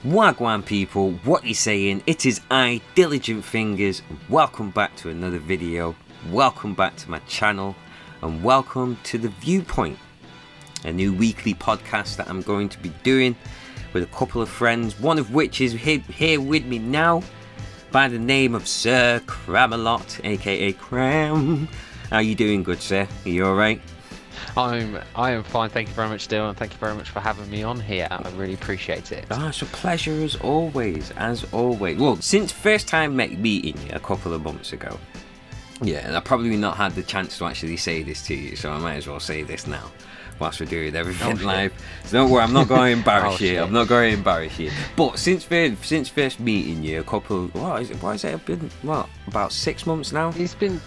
Wagwan people, what you saying? It is I, Diligent Fingers. Welcome back to another video. Welcome back to my channel. And welcome to the Viewpoint, a new weekly podcast that I'm going to be doing with a couple of friends. One of which is here with me now by the name of Sir Kramelot, aka Kram. How you doing, good sir? Are you alright? I am fine, thank you very much, Dylan. Thank you very much for having me on here. I really appreciate it. Ah, it's a pleasure as always, Well, since first time meeting you a couple of months ago, yeah, and I've probably not had the chance to actually say this to you, so I might as well say this now, whilst we're doing everything live. So don't worry, I'm not going to embarrass you. I'm not going to embarrass you. But since first meeting you a couple, what has it been? What, about 6 months now? It's been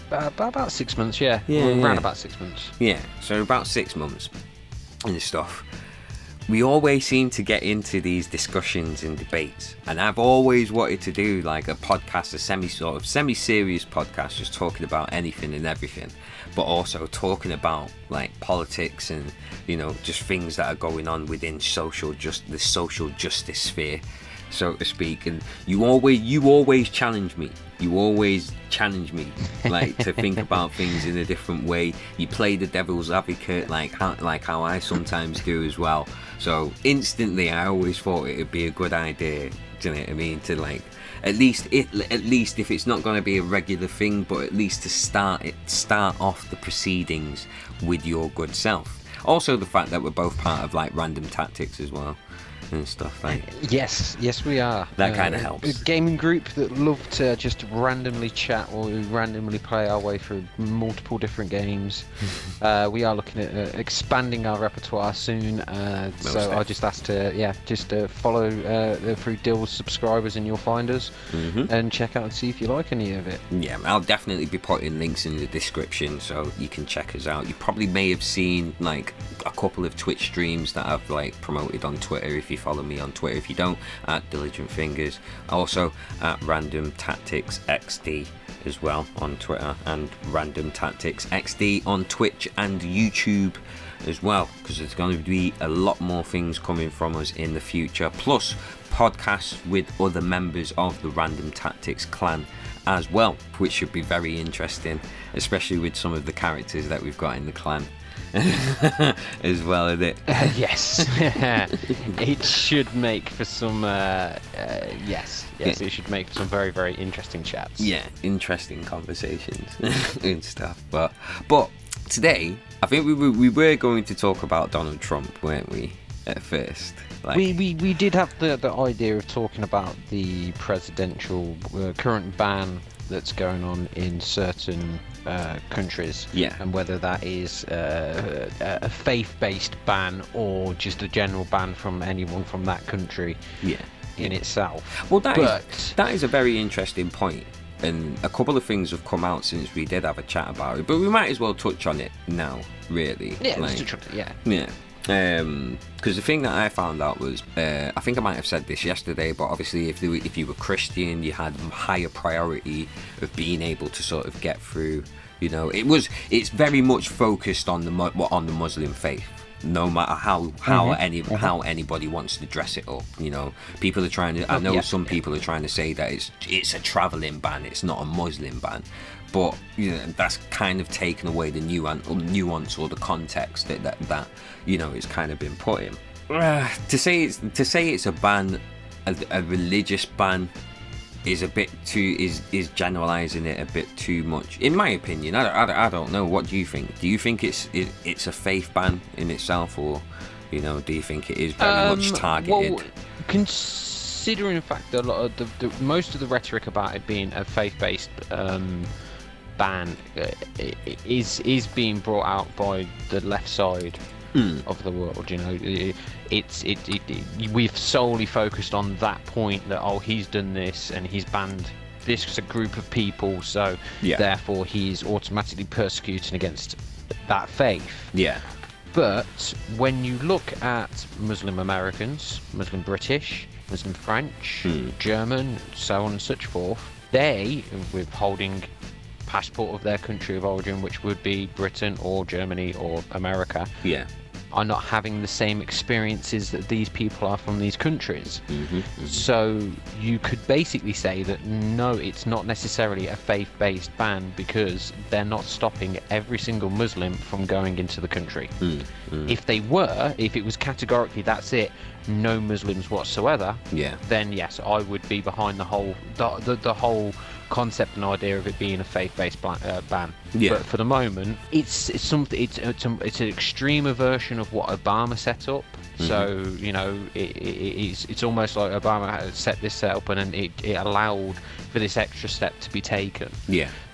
about 6 months, yeah. Around about 6 months. Yeah, so about 6 months and stuff. We always seem to get into these discussions and debates, and I've always wanted to do like a podcast, a semi-serious podcast, just talking about anything and everything, but also talking about like politics and, you know, just things that are going on within the social justice sphere, so to speak. And you always challenge me. You always challenge me, like, to think about things in a different way. You play the devil's advocate, like how I sometimes do as well. So instantly, I always thought it'd be a good idea. Do you know what I mean? To like, at least if it's not going to be a regular thing, but at least to start off the proceedings with your good self. Also, the fact that we're both part of like Random Tactics as well and stuff like. Yes, we are. That kind of helps. A gaming group that love to just randomly chat or randomly play our way through multiple different games. We are looking at expanding our repertoire soon, so I'll just ask to follow through Dill's subscribers and you'll find us, and check out and see if you like any of it. Yeah, I'll definitely be putting links in the description so you can check us out. You probably may have seen like a couple of Twitch streams that I've like promoted on Twitter if you follow me on Twitter. If you don't, at Diligent Fingers, also at Random Tactics XD as well on Twitter, and Random Tactics XD on Twitch and YouTube as well, because there's going to be a lot more things coming from us in the future, plus podcasts with other members of the Random Tactics clan as well, which should be very interesting, especially with some of the characters that we've got in the clan as well, isn't it? Yes. It should make for some yes, it should make for some very, very interesting chats. Yeah, interesting conversations and stuff. But today I think we were going to talk about Donald Trump, weren't we, at first? Like, we did have the idea of talking about the presidential current ban that's going on in certain countries, and whether that is a faith-based ban or just a general ban from anyone from that country in itself. Well, that is a very interesting point, and a couple of things have come out since we did have a chat about it, but we might as well touch on it now, really. Yeah, let's touch on it, yeah. Because the thing that I found out was, I think I might have said this yesterday, but obviously if you were Christian, you had higher priority of being able to sort of get through. You know, it's very much focused on the Muslim faith, no matter how anybody wants to dress it up. You know, people are trying to. I know some people are trying to say that it's a traveling ban, it's not a Muslim ban. But you know, that's kind of taken away the nuance or the context that you know, it's kind of been put in. To say it's a ban, a religious ban, is a bit too is generalizing it a bit too much, in my opinion. I don't know. What do you think? Do you think it's a faith ban in itself, or, you know, do you think it is very much targeted? Well, considering in fact a lot of most of the rhetoric about it being a faith-based ban is being brought out by the left side of the world. You know, we've solely focused on that point, that he's done this and he's banned this group of people, so therefore he's automatically persecuting against that faith. But when you look at Muslim Americans, Muslim British, Muslim French, German, so on and such forth, they, with holding passport of their country of origin, which would be Britain or Germany or America, are not having the same experiences that these people are from these countries. So you could basically say that no, it's not necessarily a faith-based ban, because they're not stopping every single Muslim from going into the country. If they were, if it was categorically that's it, no Muslims whatsoever, then yes, I would be behind the whole concept and idea of it being a faith-based ban. But for the moment, it's an extremer version of what Obama set up. So you know, it's almost like Obama had set this up, and then it allowed for this extra step to be taken.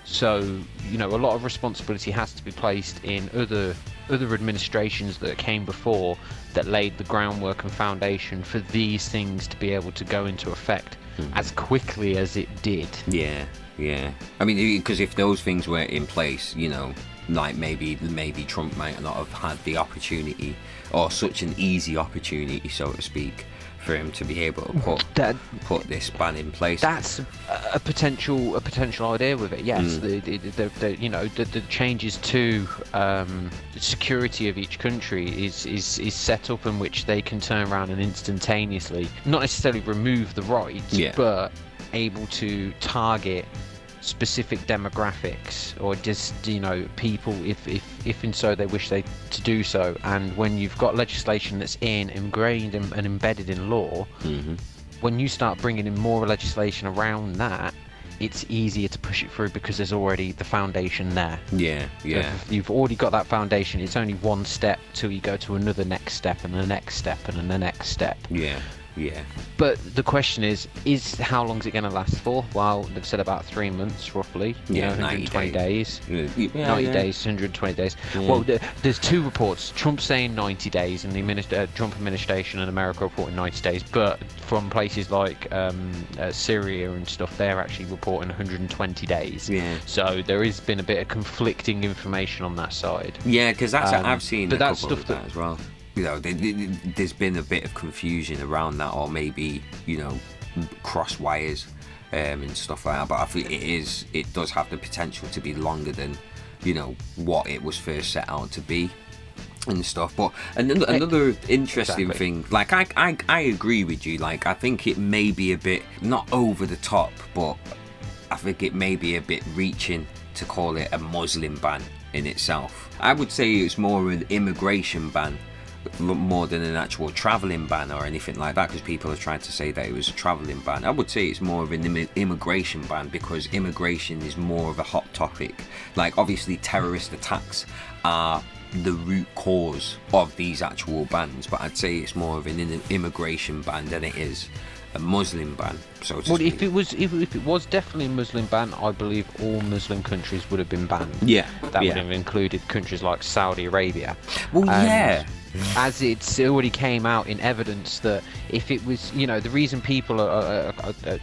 So you know, a lot of responsibility has to be placed in other administrations that came before, that laid the groundwork and foundation for these things to be able to go into effect as quickly as it did. I mean, because if those things were in place, you know, like maybe Trump might not have had the opportunity, or such an easy opportunity, so to speak, for him to be able to put this ban in place. That's a potential idea with it. Yes, the changes to the security of each country is set up in which they can turn around and instantaneously, not necessarily remove the rights, but able to target specific demographics, or just, you know, people if and so they wish to do so. And when you've got legislation that's ingrained and embedded in law, when you start bringing in more legislation around that, it's easier to push it through, because there's already the foundation there. If you've already got that foundation, it's only one step till you go to another next step and the next step and the next step. But the question is how long is it going to last for? Well, they've said about 3 months, roughly. 120 days. 90 days, 120 days. Well, there's two reports. Trump saying 90 days, and the Trump administration and America reporting 90 days. But from places like Syria and stuff, they're actually reporting 120 days. So there has been a bit of conflicting information on that side. Because that's I've seen a couple of that as well. You know, there's been a bit of confusion around that, or maybe, you know, cross wires and stuff like that. But I think it does have the potential to be longer than, you know, what it was first set out to be and stuff. But another interesting thing, like I agree with you. Like, I think it may be a bit, not over the top, but I think it may be a bit reaching to call it a Muslim ban in itself. I would say it's more of an immigration ban, more than an actual travelling ban or anything like that, because people are trying to say that it was a travelling ban. I would say it's more of an immigration ban, because immigration is more of a hot topic. Like, obviously terrorist attacks are the root cause of these actual bans, but I'd say it's more of an immigration ban than it is a Muslim ban, so to speak. If it was definitely a Muslim ban, I believe all Muslim countries would have been banned. That would have included countries like Saudi Arabia. As it's already came out in evidence that if it was, you know, the reason people are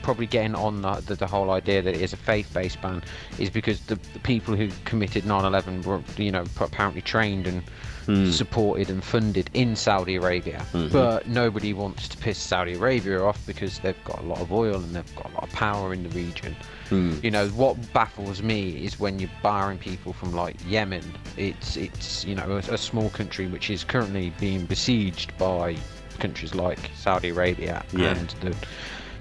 probably getting on the whole idea that it is a faith-based ban is because the people who committed 9/11 were, you know, apparently trained and supported and funded in Saudi Arabia. But nobody wants to piss Saudi Arabia off, because they've got a lot of oil and they've got a lot of power in the region. You know, what baffles me is when you're barring people from, like, Yemen. It's you know, a small country which is currently being besieged by countries like Saudi Arabia and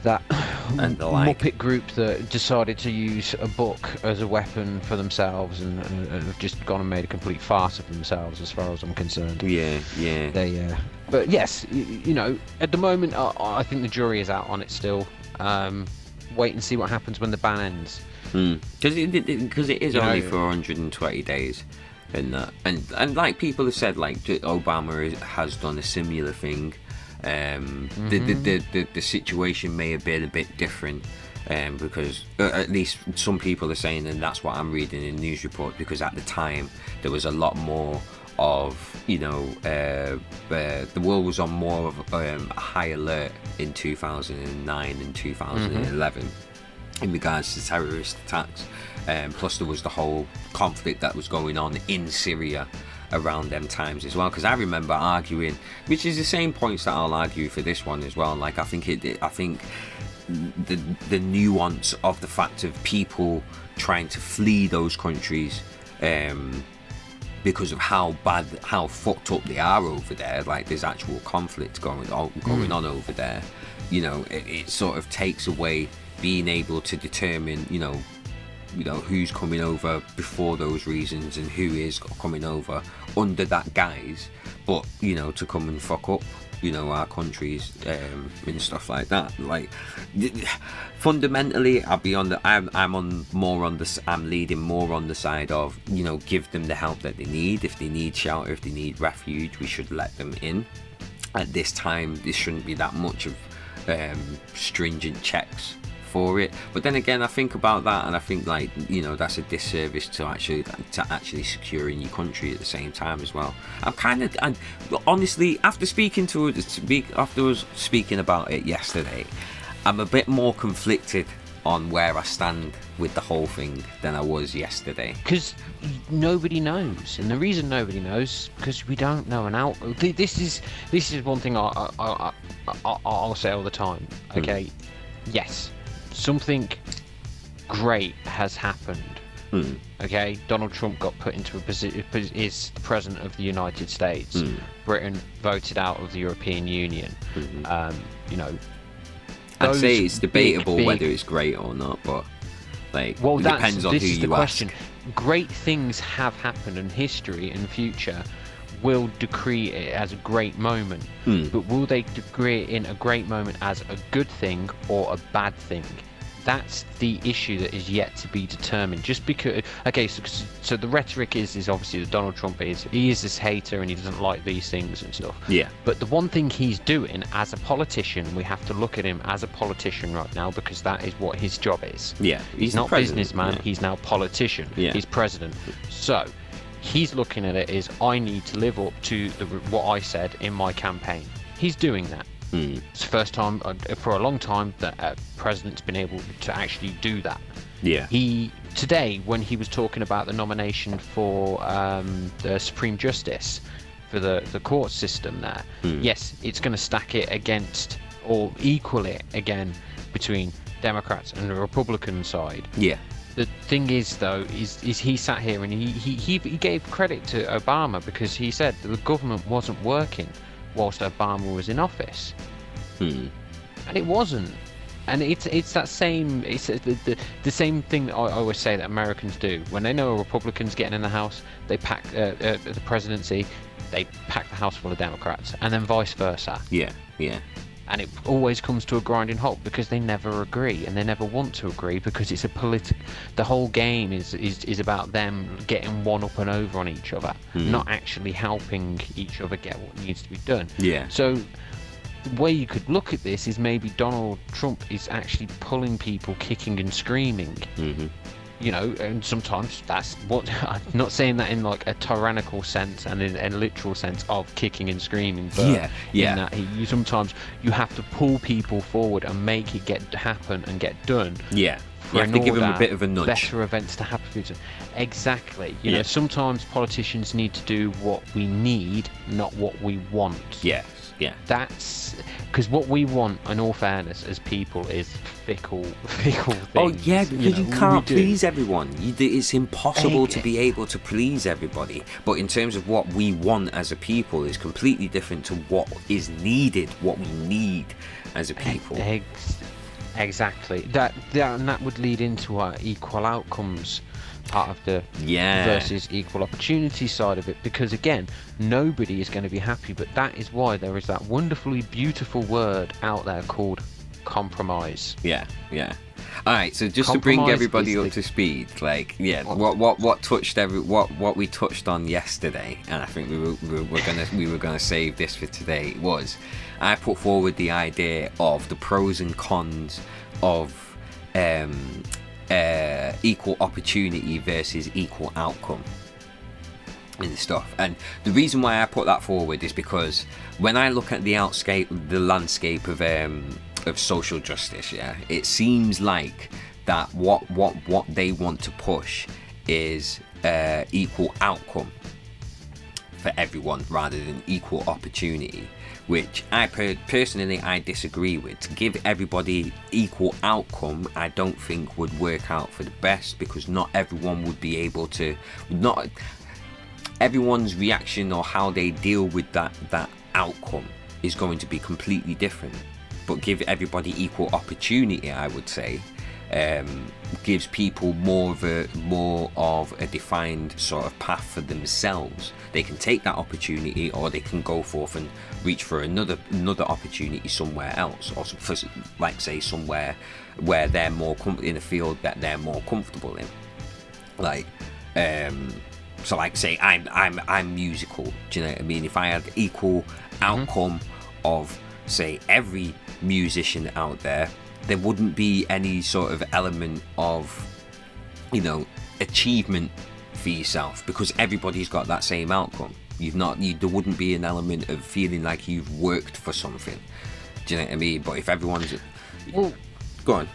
that Muppet group that decided to use a book as a weapon for themselves, and have just gone and made a complete farce of themselves, as far as I'm concerned. But yes, you know, at the moment, I think the jury is out on it still. Wait and see what happens when the ban ends. Because it is only for 120 days, and like people have said, like Obama has done a similar thing. The situation may have been a bit different, because at least some people are saying, and that's what I'm reading in news reports, because at the time there was a lot more of, you know, the world was on more of a high alert in 2009 and 2011 in regards to terrorist attacks. Plus there was the whole conflict that was going on in Syria around them times as well, because I remember arguing, which is the same points that I'll argue for this one as well. Like, I think the nuance of the fact of people trying to flee those countries because of how bad, how fucked up they are over there. Like, there's actual conflict going on over there. You know, it sort of takes away being able to determine, you know, who's coming over before those reasons and who is coming over under that guise, but, you know, to come and fuck up, you know, our countries and stuff like that. Like, fundamentally, I'm leading more on the side of, you know, give them the help that they need. If they need shelter, if they need refuge, we should let them in. At this time, there shouldn't be that much of stringent checks for it. But then again, I think about that, and I think, like, you know, that's a disservice to actually securing your country at the same time as well. I'm honestly, after us speaking about it yesterday, I'm a bit more conflicted on where I stand with the whole thing than I was yesterday. Because nobody knows, and the reason nobody knows because we don't know an out. This is one thing I'll say all the time. Okay, yes, something great has happened. Okay, Donald Trump got put into a position, is the president of the United States. Britain voted out of the European Union. You know, I'd say it's debatable whether it's great or not, but, like, it depends on who you ask. Great things have happened, and history and future will decree it as a great moment. But will they decree it in a great moment as a good thing or a bad thing? That's the issue that is yet to be determined. Just because, okay, so the rhetoric is obviously that Donald Trump is this hater and he doesn't like these things and stuff. Yeah. But the one thing he's doing as a politician, we have to look at him as a politician right now, because that is what his job is. Yeah. He's not businessman. Yeah. He's now politician. Yeah. He's president. So he's looking at it as, I need to live up to what I said in my campaign. He's doing that. It's the first time for a long time that a president's been able to actually do that. Yeah. Today, when he was talking about the nomination for the Supreme Justice for the court system there, yes, it's going to stack it against or equal it again between Democrats and the Republican side. Yeah. The thing is, though, is he sat here and he gave credit to Obama, because he said that the government wasn't working whilst Obama was in office, and it wasn't. And it's that same, it's the same thing that I always say that Americans do when they know a Republican's getting in the House. They pack the presidency, they pack the House full of Democrats, and then vice versa. Yeah, yeah. And it always comes to a grinding halt because they never agree, and they never want to agree, because it's the whole game is about them getting one up and over on each other, not actually helping each other get what needs to be done. Yeah. So the way you could look at this is maybe Donald Trump is actually pulling people kicking and screaming. You know, and sometimes that's what, I'm not saying that in like a tyrannical sense and in a literal sense of kicking and screaming, but in that sometimes you have to pull people forward and make it happen and get done. Yeah. You have to give them a bit of a nudge. Better events to happen. Exactly. You know, sometimes politicians need to do what we need, not what we want. Yes. Yeah. That's because what we want, in all fairness, as people, is fickle things. Oh yeah, because you can't please everyone. It's impossible to be able to please everybody. But in terms of what we want as a people, is completely different to what is needed, what we need as a people. Exactly. That would lead into our equal outcomes part of the versus equal opportunity side of it, because again, nobody is going to be happy, but that is why there is that wonderfully beautiful word out there called compromise. Yeah. Alright, so just to bring everybody up to speed, like, what touched what we touched on yesterday, and I think we were gonna save this for today, was I put forward the idea of the pros and cons of equal opportunity versus equal outcome and stuff. And the reason why I put that forward is because when I look at the landscape of social justice, it seems like that what they want to push is equal outcome for everyone rather than equal opportunity, which I personally disagree with. To give everybody equal outcome, I don't think would work out for the best, because not everyone would be able to. everyone's reaction or how they deal with that outcome is going to be completely different. But give everybody equal opportunity, I would say, gives people more of a defined sort of path for themselves. They can take that opportunity, or they can go forth and reach for another opportunity somewhere else, or for, like, say, somewhere where they're more in a field that they're more comfortable in. Like, so, like, say I'm musical. Do you know what I mean? If I had equal outcome of, say, every musician out there wouldn't be any sort of element of, you know, achievement for yourself, because everybody's got that same outcome. There wouldn't be an element of feeling like you've worked for something. Do you know what I mean? But if everyone's, well, go on.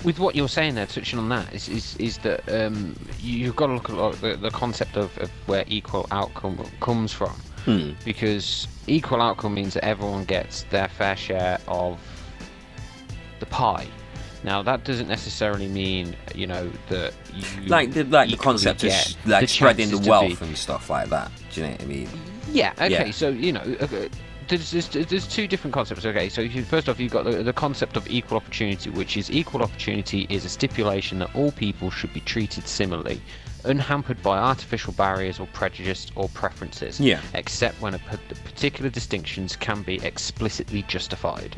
With what you're saying there, touching on that, is that you've got to look at the concept of where equal outcome comes from. Because equal outcome means that everyone gets their fair share of the pie. Now, that doesn't necessarily mean, you know, that you like the concept of like spreading the wealth and stuff like that. Do you know what I mean? Yeah. Okay. Yeah. So, you know, there's two different concepts. Okay. So first off, you've got the concept of equal opportunity, which is equal opportunity is a stipulation that all people should be treated similarly, unhampered by artificial barriers or prejudice or preferences, except when particular distinctions can be explicitly justified.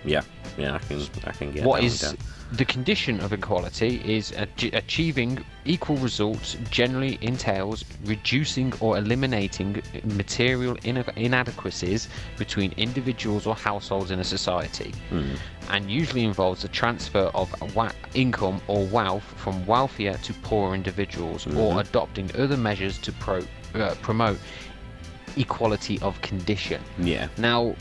Yeah, I can get what that is down. The condition of equality is achieving equal results generally entails reducing or eliminating material inadequacies between individuals or households in a society, and usually involves the transfer of income or wealth from wealthier to poorer individuals, or adopting other measures to promote equality of condition. Yeah. Now,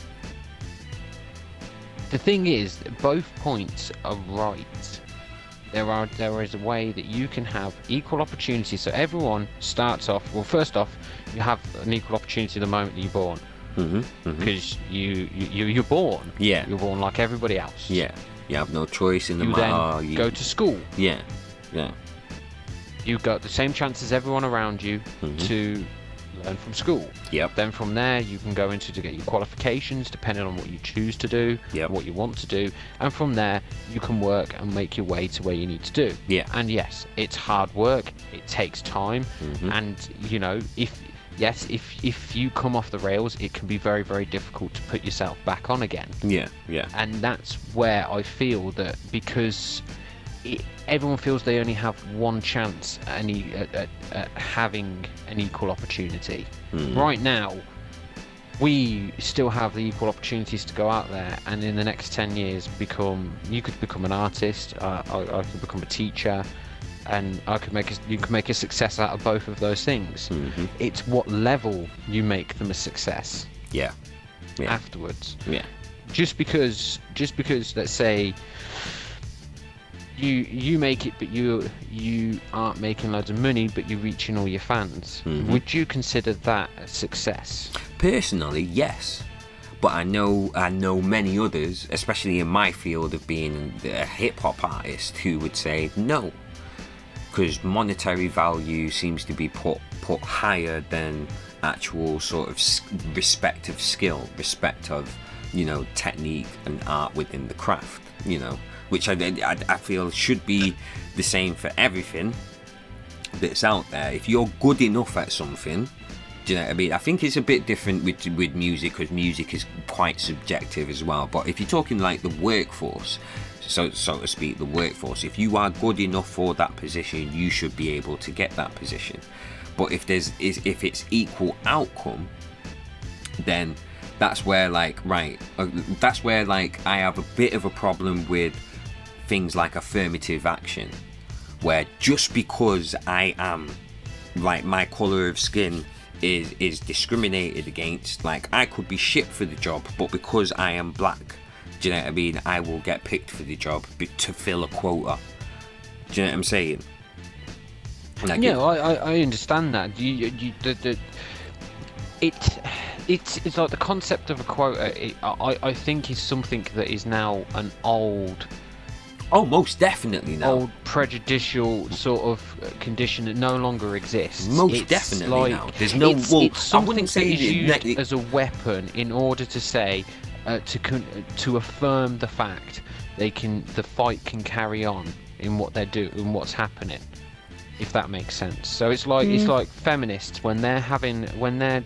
the thing is, both points are right. There is a way that you can have equal opportunity. So everyone starts off. Well, first off, you have an equal opportunity the moment that you're born, because you're born. Yeah. You're born like everybody else. Yeah. You have no choice in the matter. You go to school. Yeah. You've got the same chance as everyone around you to learn from school. Yep. Then from there you can go into to get your qualifications depending on what you choose to do, what you want to do, and from there you can work and make your way to where you need to do. Yeah. And yes, it's hard work, it takes time, and you know, if you come off the rails, it can be very, very difficult to put yourself back on again. Yeah. And that's where I feel that, because everyone feels they only have one chance at having an equal opportunity. Right now, we still have the equal opportunities to go out there, and in the next 10 years you could become an artist, I could become a teacher, and you can make a success out of both of those things. It's what level you make them a success afterwards. Just because let's say you make it, but you aren't making loads of money, but you're reaching all your fans. Would you consider that a success? Personally, yes. But I know many others, especially in my field of being a hip-hop artist, who would say no, because monetary value seems to be put higher than actual sort of respect of skill, respect of, you know, technique and art within the craft, you know, which I feel should be the same for everything that's out there. If you're good enough at something, do you know what I mean? I think it's a bit different with music, because music is quite subjective as well. But if you're talking like the workforce, so to speak, the workforce, if you are good enough for that position, you should be able to get that position. But if it's equal outcome, then that's where I have a bit of a problem with things like affirmative action, where just because I am, like, my colour of skin is discriminated against, like, I could be shit for the job, but because I am black, do you know what I mean, I will get picked for the job to fill a quota. Do you know what I'm saying? Like, I understand that. It's like the concept of a quota. I think is something that is now an old Oh, most definitely now. old prejudicial sort of condition that no longer exists. Most definitely now. There's no. It's something that is used as a weapon in order to say, to affirm the fact the fight can carry on in what they're doing, in what's happening. If that makes sense. So it's like feminists when they're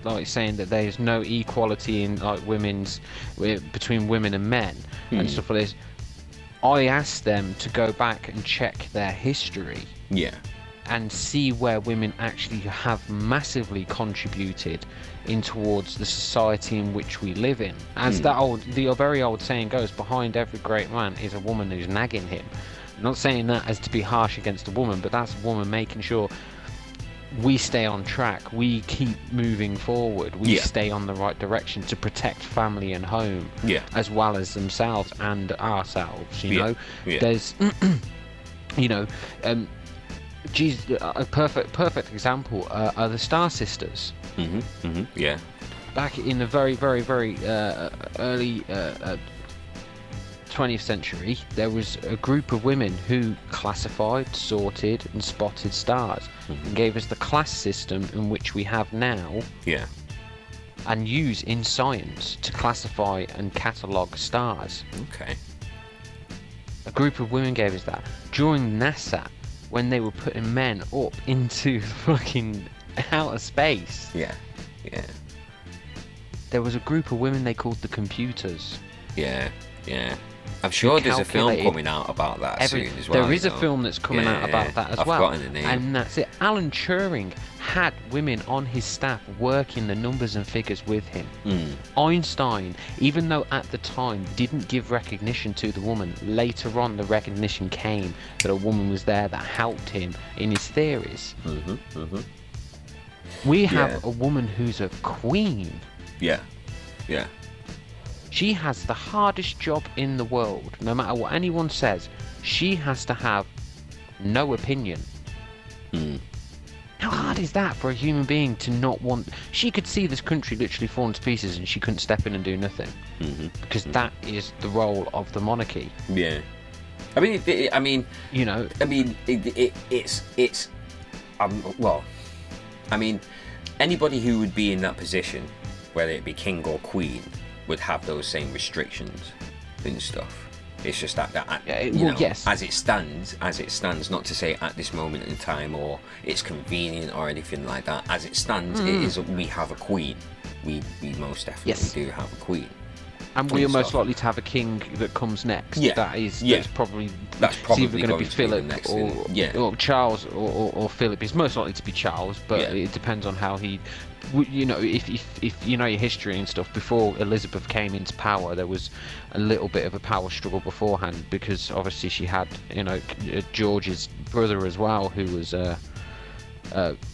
like saying that there's no equality in like between women and men and stuff like this. I ask them to go back and check their history. Yeah. And see where women actually have massively contributed in towards the society in which we live in. As the very old saying goes, behind every great man is a woman who's nagging him. I'm not saying that as to be harsh against a woman, but that's a woman making sure we stay on track, we keep moving forward, we stay on the right direction to protect family and home, as well as themselves and ourselves. You know, there's, you know, a perfect example are the Star Sisters. Yeah. Back in the very early 20th century, there was a group of women who classified, sorted and spotted stars and gave us the class system in which we have now and use in science to classify and catalogue stars. Okay. A group of women gave us that. During NASA, when they were putting men up into fucking outer space, there was a group of women they called the computers. I'm sure there's a film coming out about that soon as well. There is a film that's coming out about that as well. I've forgotten the name. And that's it. Alan Turing had women on his staff working the numbers and figures with him. Einstein, even though at the time didn't give recognition to the woman, later on the recognition came that a woman was there that helped him in his theories. We have a woman who's a queen. She has the hardest job in the world. No matter what anyone says, she has to have no opinion. How hard is that for a human being to not want... She could see this country literally falling to pieces and she couldn't step in and do nothing. Because that is the role of the monarchy. I mean, you know... I mean, it's well, I mean, anybody who would be in that position, whether it be king or queen, would have those same restrictions and stuff. It's just that as it stands, not to say at this moment in time or it's convenient or anything like that. As it stands, it is. We have a queen. We most definitely do have a queen. And we are most likely to have a king that comes next. That's probably either going to be Philip or Charles or Philip. It's most likely to be Charles, but it depends on how he. You know, if you know your history and stuff, before Elizabeth came into power, there was a little bit of a power struggle beforehand because obviously she had, you know, George's brother as well, who was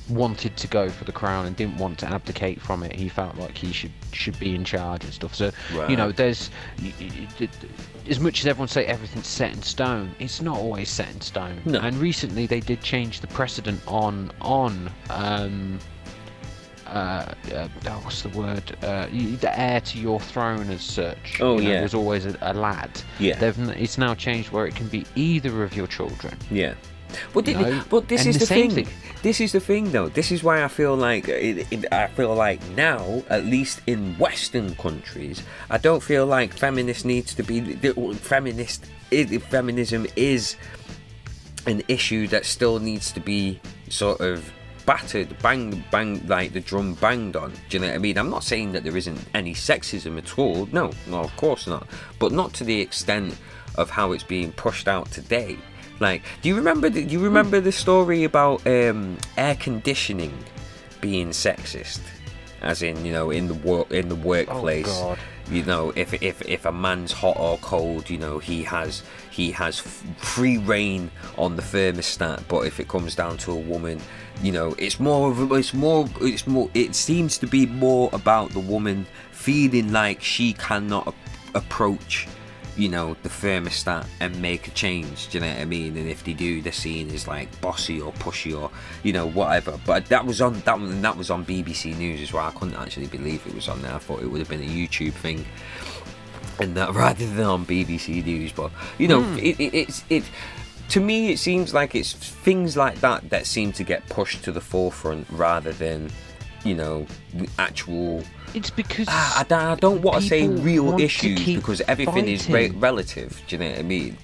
wanted to go for the crown and didn't want to abdicate from it. He felt like he should be in charge and stuff. So you know, there's as much as everyone say everything's set in stone, it's not always set in stone. And recently they did change the precedent on what's the word? The heir to your throne as such. Was always a lad. It's now changed where it can be either of your children. But this is the thing. This is the thing, though. This is why I feel like now, at least in Western countries, I don't feel like feminism is an issue that still needs to be sort of battered, bang, like the drum banged on. Do you know what I mean? I'm not saying that there isn't any sexism at all. No, of course not. But not to the extent of how it's being pushed out today. Like, do you remember the story about air conditioning being sexist? As in, you know, in the workplace. Oh, God. You know, if a man's hot or cold, you know, he has free reign on the thermostat. But if it comes down to a woman, you know, it seems to be more about the woman feeling like she cannot approach, you know, the thermostat and make a change. Do you know what I mean? And if they do, the scene is like bossy or pushy or, you know, whatever. But that was on BBC News as well. I couldn't actually believe it was on there. I thought it would have been a YouTube thing. and that rather than on BBC News. But you know, it's to me, it seems like it's things like that seem to get pushed to the forefront rather than, you know, actual. It's because I don't want to say real issues because everything fighting. is relative. Do you know what I mean?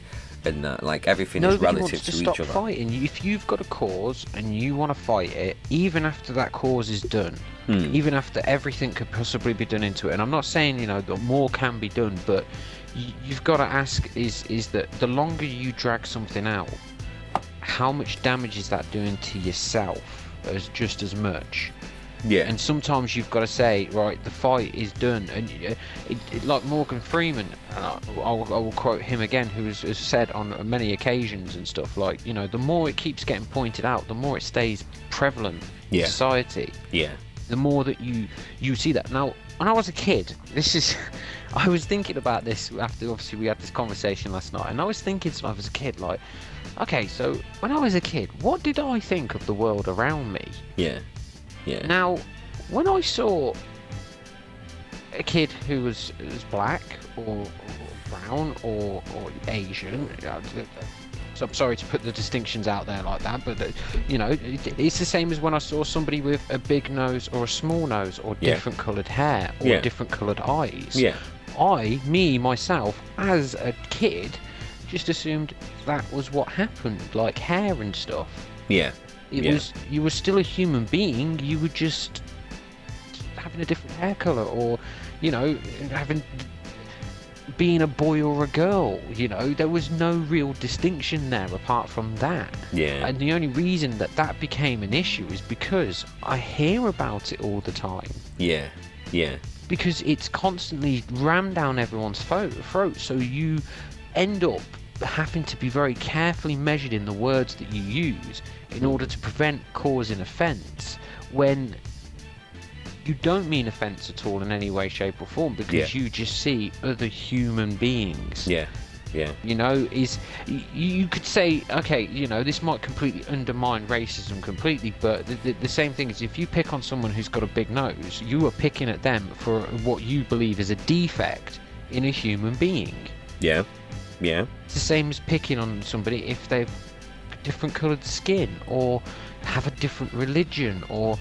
And like everything is relative to each other. Fighting. If you've got a cause and you want to fight it, even after that cause is done, even after everything could possibly be done into it, and I'm not saying, you know, that more can be done, but you've got to ask is that the longer you drag something out, how much damage is that doing to yourself as just as much? Yeah. And sometimes you've got to say, right, the fight is done. And like Morgan Freeman, I will quote him again, who has said on many occasions and stuff, like, you know, the more it keeps getting pointed out, the more it stays prevalent in society. Yeah. The more that you see that. Now, when I was a kid, I was thinking about this after, obviously, we had this conversation last night, and I was thinking when I was a kid, like, okay, so when I was a kid, what did I think of the world around me? Yeah. Yeah. Now, when I saw a kid who was black or brown or Asian, so I'm sorry to put the distinctions out there like that, but you know, it's the same as when I saw somebody with a big nose or a small nose or different coloured hair or different coloured eyes. Yeah. Myself, as a kid, just assumed that was what happened, like hair and stuff. Yeah. You were still a human being, you were just having a different hair colour, or, you know, being a boy or a girl, you know, there was no real distinction there apart from that. Yeah. And the only reason that became an issue is because I hear about it all the time. Yeah. Yeah. Because it's constantly rammed down everyone's throat, so you end up having to be very carefully measured in the words that you use in order to prevent causing offence, when you don't mean offence at all in any way, shape or form, because you just see other human beings. Yeah. Yeah. You know, you could say, okay, you know, this might completely undermine racism completely, but the same thing is, if you pick on someone who's got a big nose, you are picking at them for what you believe is a defect in a human being. Yeah. Yeah. It's the same as picking on somebody if they've different coloured skin, or have a different religion, or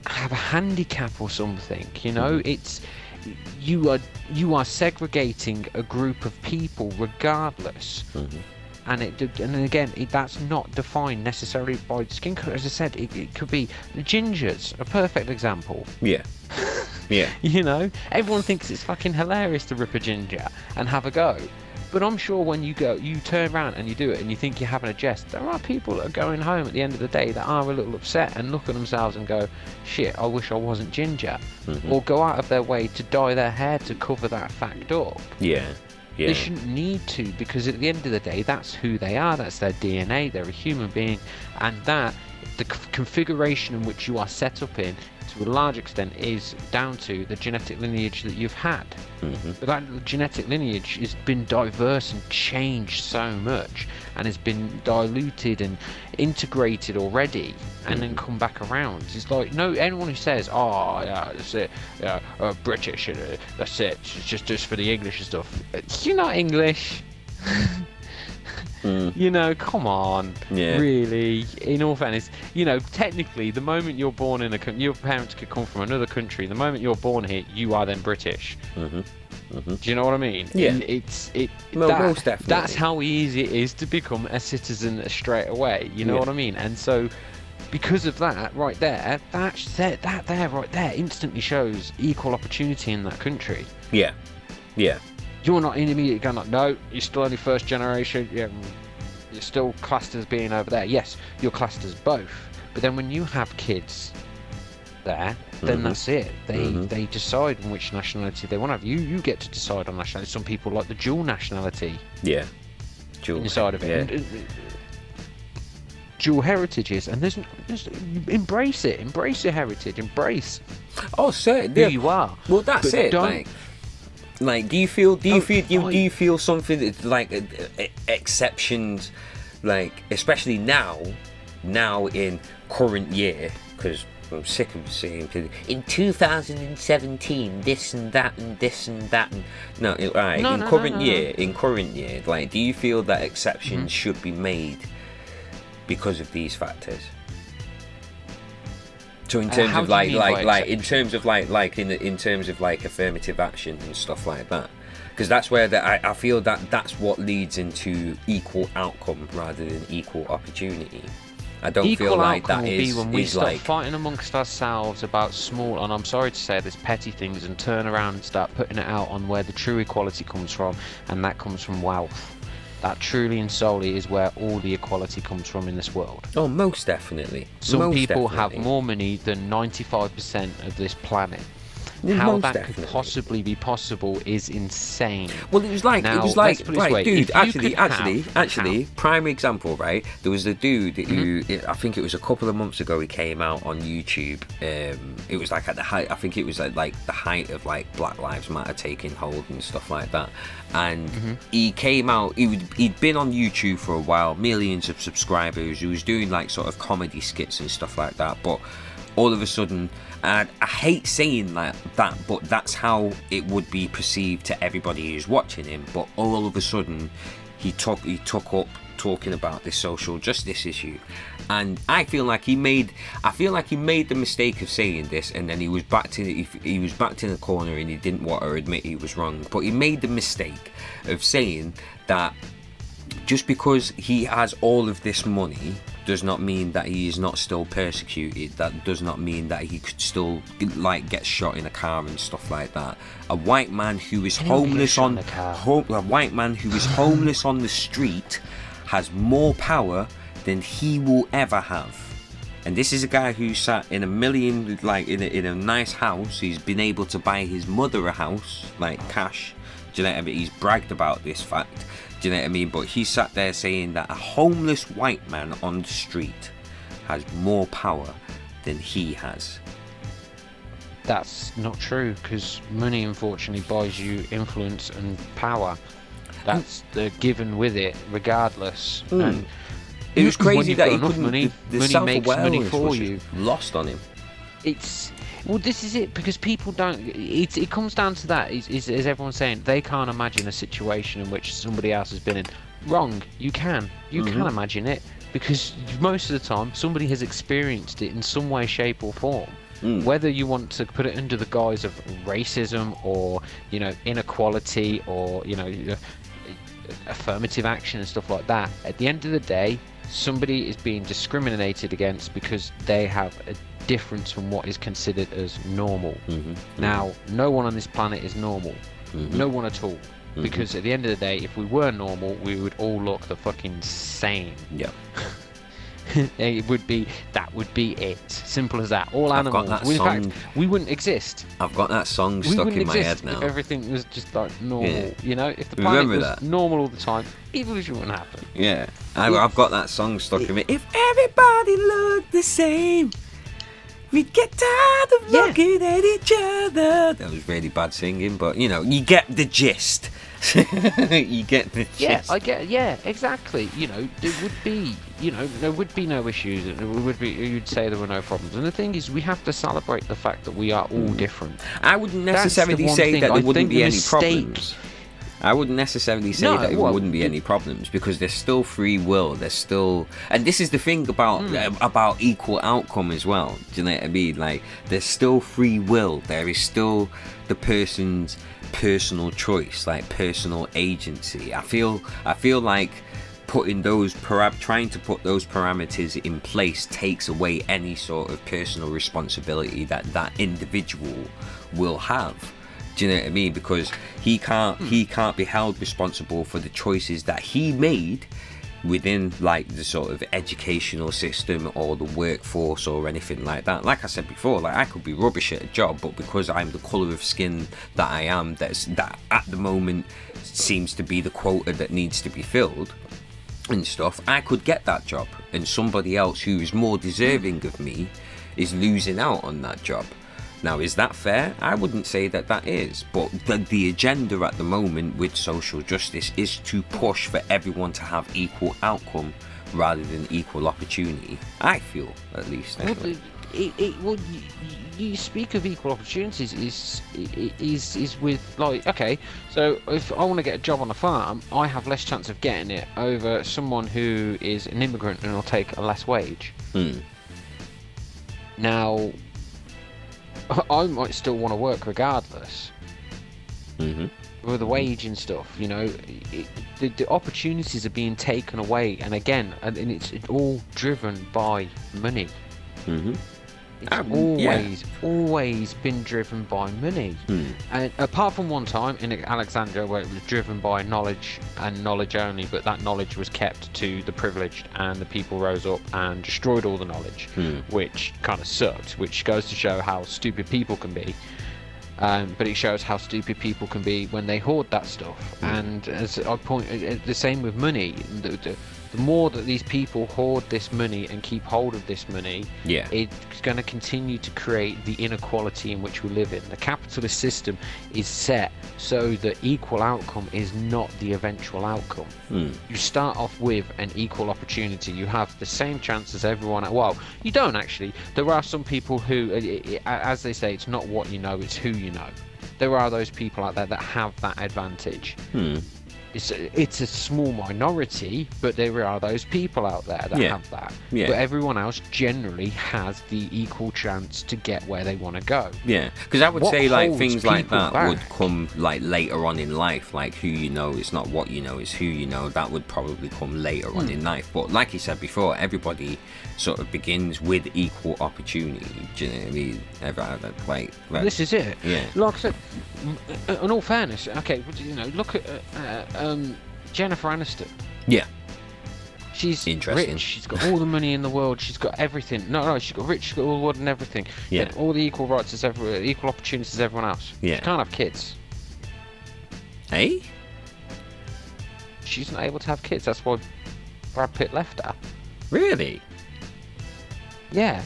have a handicap or something. You know, it's you are segregating a group of people regardless. And again, that's not defined necessarily by skin colour. As I said, it could be gingers, a perfect example. Yeah. Yeah. You know, everyone thinks it's fucking hilarious to rip a ginger and have a go. But I'm sure when you turn around and you do it and you think you're having a jest, there are people that are going home at the end of the day that are a little upset and look at themselves and go, shit, I wish I wasn't ginger. Or go out of their way to dye their hair to cover that fact up. Yeah. Yeah. They shouldn't need to, because at the end of the day, that's who they are, that's their DNA, they're a human being, and that the configuration in which you are set up in, to a large extent, is down to the genetic lineage that you've had. But that genetic lineage has been diverse and changed so much, and has been diluted and integrated already, and then come back around. It's like, no, anyone who says, oh yeah, that's it, yeah, British, that's it, it's just for the English and stuff. You're not English. You know, come on. Yeah. Really, in all fairness, you know, technically, the moment you're born in your parents could come from another country. The moment you're born here, you are then British. Do you know what I mean? Yeah. Most definitely. That's how easy it is to become a citizen straight away. You know what I mean? And so, because of that, right there, that right there instantly shows equal opportunity in that country. Yeah. Yeah. You're not immediately going like, no, you're still only first generation, you're still classed as being over there. Yes, you're classed as both. But then when you have kids there, then that's it. They decide on which nationality they want to have. You get to decide on nationality. Some people like the dual nationality. Yeah. Dual inside of it. Yeah. And, dual heritages, and there's embrace it. Embrace your heritage. Embrace. Oh, certainly. Who you are. Well, that's it. Like, do you feel something that's like exceptions, like especially now in current year, because I'm sick of seeing people in 2017 this and that and this and that. And in current year, like, do you feel that exceptions should be made because of these factors? So in terms of in terms of like affirmative action and stuff like that, because that's where I feel that that's what leads into equal outcome rather than equal opportunity. I don't feel like that is when we start like fighting amongst ourselves about small, and I'm sorry to say this, petty things, and turn around and start putting it out on where the true equality comes from, and that comes from wealth. That truly and solely is where all the equality comes from in this world. Oh, most definitely. Some people have more money than 95% of this planet. How that could possibly be possible is insane. Well, it was like, right, dude, actually, prime example, right? There was a dude who, I think it was a couple of months ago, he came out on YouTube. It was like at the height, I think it was at like the height of like Black Lives Matter taking hold and stuff like that. And he came out, he'd been on YouTube for a while, millions of subscribers. He was doing like sort of comedy skits and stuff like that, but all of a sudden, and I hate saying like that, but that's how it would be perceived to everybody who's watching him. But all of a sudden, he took up talking about this social justice issue, and I feel like he made the mistake of saying this, and then he was backed in the corner, and he didn't want to admit he was wrong. But he made the mistake of saying that just because he has all of this money does not mean that he is not still persecuted. That does not mean that he could still like get shot in a car and stuff like that. A white man who is homeless on the street has more power than he will ever have. And this is a guy who sat in a million, like in a nice house. He's been able to buy his mother a house, like cash. Do you know what I mean? He's bragged about this fact. Do you know what I mean? But he sat there saying that a homeless white man on the street has more power than he has. That's not true, because money unfortunately buys you influence and power. That's the given with it, regardless. And it was crazy that he couldn't. Money makes money for you. Lost on him. Well, this is it, because people don't. It comes down to that. Is everyone's saying they can't imagine a situation in which somebody else has been in? Wrong. You can. You can imagine it, because most of the time somebody has experienced it in some way, shape, or form. Whether you want to put it under the guise of racism, or inequality, or affirmative action and stuff like that. At the end of the day, somebody is being discriminated against because they have a difference from what is considered as normal. Now, no one on this planet is normal. No one at all. Because at the end of the day, if we were normal, we would all look the fucking same. Yeah. That would be it. Simple as that. All animals. In fact, we wouldn't exist. I've got that song stuck in my head now. If everything was just like normal, if the planet was normal all the time, evolution wouldn't happen. Yeah, I've got that song stuck in me. If everybody looked the same, we'd get tired of looking at each other. That was really bad singing, but you get the gist. You get the gist. Yeah, I get. Yeah, exactly. There would be, there would be no issues. You'd say there were no problems. And the thing is, we have to celebrate the fact that we are all different. I wouldn't necessarily say that there wouldn't be any problems. I wouldn't necessarily say that there wouldn't be any problems, because there's still free will. There's still, and this is the thing about equal outcome as well. Do you know what I mean? Like, there's still free will. There is still the person's personal choice, like personal agency. I feel like putting trying to put those parameters in place takes away any sort of personal responsibility that individual will have. Do you know what I mean? Because he can't be held responsible for the choices that he made within like the sort of educational system or the workforce or anything like that. Like I said before, like I could be rubbish at a job, but because I'm the colour of skin that I am, that at the moment seems to be the quota that needs to be filled and stuff, I could get that job, and somebody else who is more deserving of me is losing out on that job. Now, is that fair? I wouldn't say that is, but the agenda at the moment with social justice is to push for everyone to have equal outcome rather than equal opportunity. I feel, at least. Anyway. well, you speak of equal opportunities is with, like, okay, so if I want to get a job on a farm, I have less chance of getting it over someone who is an immigrant and will take a less wage. Now, I might still want to work regardless. With the wage and stuff, you know, the opportunities are being taken away, and again, and it's all driven by money. It's always been driven by money. And apart from one time in Alexandria where it was driven by knowledge and knowledge only, but that knowledge was kept to the privileged, and the people rose up and destroyed all the knowledge, which kind of sucked, which goes to show how stupid people can be. But it shows how stupid people can be when they hoard that stuff. And as I point, the same with money. The more that these people hoard this money and keep hold of this money, it's going to continue to create the inequality in which we live in. The capitalist system is set so that equal outcome is not the eventual outcome. You start off with an equal opportunity. You have the same chance as everyone. Well, you don't actually. There are some people who, as they say, it's not what you know, it's who you know. There are those people out there that have that advantage. It's a small minority, but there are those people out there that have that. But everyone else generally has the equal chance to get where they want to go. Because I would say like things like that would come like later on in life, like who you know. It's not what you know, it's who you know. That would probably come later on in life. But like you said before, everybody sort of begins with equal opportunity. Do you know what I mean? Like this is it. Like I said, in all fairness, okay, you know, look at Jennifer Aniston. She's rich. She's got all the money in the world. She's got everything. No, she's got rich. She's got all the world and everything. And all the equal rights as equal opportunities as everyone else. She can't have kids. Hey? She's not able to have kids. That's why Brad Pitt left her. Really? Yeah.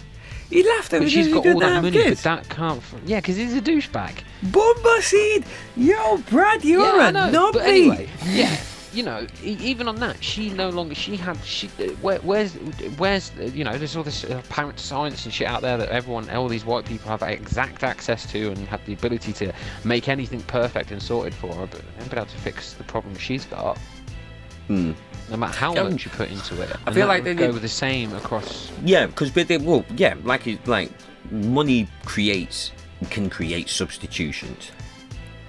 He left her because she's got all that money, kids. but that can't. Yeah, because he's a douchebag. Bumba seed! Yo, Brad, you're a knobby! But anyway, you know, even on that, she no longer. Where's you know, there's all this apparent science and shit out there that all these white people have exact access to and have the ability to make anything perfect and sorted for her, but they haven't been able to fix the problem she's got. No matter how much you put into it, I feel like they go with the same across. Yeah, because like money can create substitutions.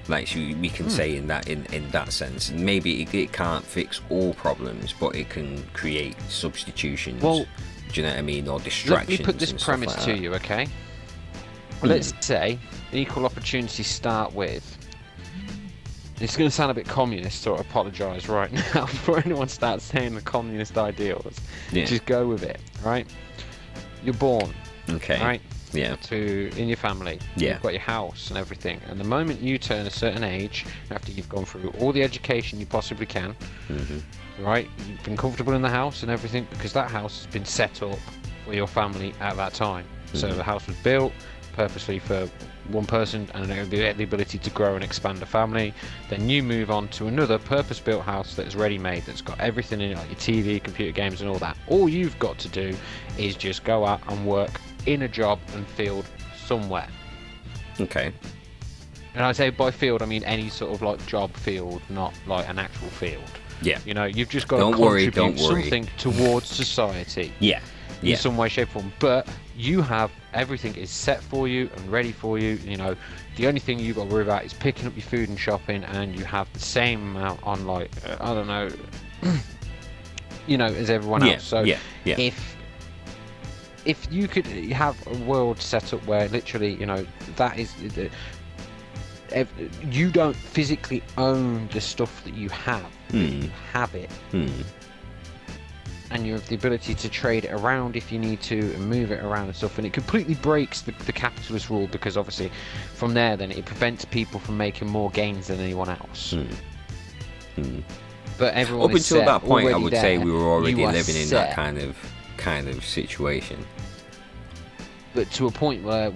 Like we can say in that sense. Maybe it can't fix all problems, but it can create substitutions. Well, do you know what I mean, or distractions? Let me put this premise to you, okay? Let's say an equal opportunity start with. It's going to sound a bit communist, so I apologise right now before anyone starts saying the communist ideals. Just go with it, right? You're born, right? In your family. You've got your house and everything. And the moment you turn a certain age, after you've gone through all the education you possibly can, right? You've been comfortable in the house and everything because that house has been set up for your family at that time. So the house was built purposely for one person and the ability to grow and expand a family. Then you move on to another purpose-built house that's ready-made, that's got everything in it, like your TV, computer games and all that. All you've got to do is just go out and work in a job and field somewhere. Okay. And I say by field, I mean any sort of like job field, not like an actual field. You know, you've just got to contribute something towards society. In some way, shape, or form. But you have everything is set for you and ready for you. You know, the only thing you've got to worry about is picking up your food and shopping, and you have the same amount on, like, I don't know, you know, as everyone else. So if you could have a world set up where literally, you know, that is you don't physically own the stuff that you have, you have it. And you have the ability to trade it around if you need to and move it around and stuff, and it completely breaks the capitalist rule, because obviously from there then it prevents people from making more gains than anyone else. But everyone up until that point, I would say we were already living in that kind of situation. but to a point where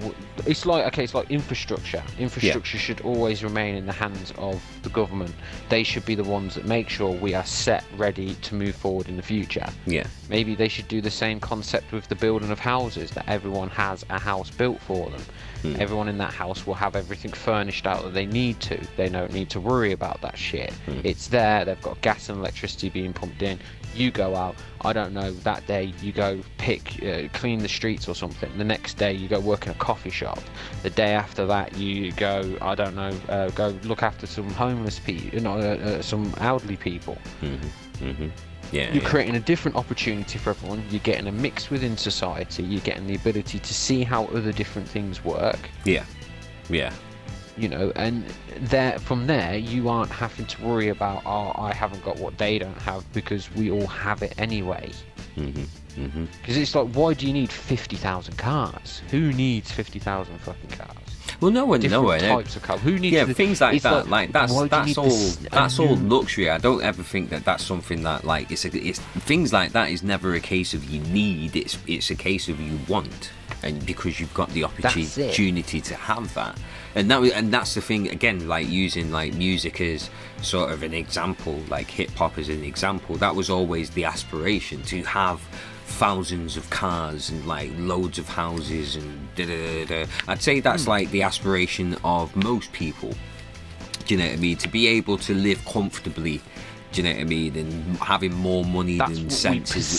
it's like infrastructure. Infrastructure should always remain in the hands of the government. They should be the ones that make sure we are set, ready to move forward in the future. Yeah. Maybe they should do the same concept with the building of houses, that everyone has a house built for them. Everyone in that house will have everything furnished out that they need to. They don't need to worry about that shit. It's there. They've got gas and electricity being pumped in. You go out, I don't know, that day you go clean the streets or something. The next day you go work in a coffee shop. The day after that you go, I don't know, go look after some homeless people, some elderly people. Yeah, you're creating a different opportunity for everyone. You're getting a mix within society. You're getting the ability to see how other different things work. Yeah. And from there you aren't having to worry about, I haven't got what they don't have, because we all have it anyway. Because it's like, why do you need 50,000 cars? Who needs 50,000 fucking cars? Well, no one, types of cars. Who needs? Yeah, things like that. Like that's all luxury. I don't ever think that that's something that like it's things like that is never a case of you need. It's a case of you want, and because you've got the opportunity to have that. And that's the thing again. Like using like music as sort of an example, like hip hop as an example. That was always the aspiration, to have thousands of cars and like loads of houses and I'd say that's like the aspiration of most people. Do you know what I mean? To be able to live comfortably. Do you know what I mean? And having more money than sense is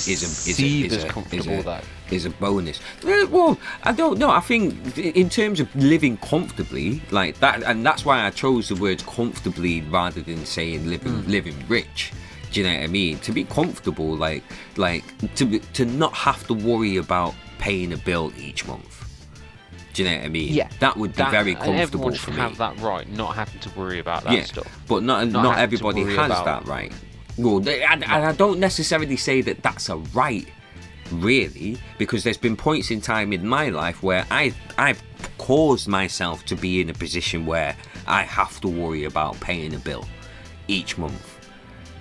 a bonus. Well, I don't know. I think in terms of living comfortably, like that, and that's why I chose the word comfortably rather than saying living rich. Do you know what I mean? To be comfortable, like to not have to worry about paying a bill each month. Do you know what I mean? Yeah, that would be very comfortable for me. Everyone should have that right, not having to worry about that stuff. But not everybody has that right. Well, I don't necessarily say that that's a right, really, because there's been points in time in my life where I've caused myself to be in a position where I have to worry about paying a bill each month.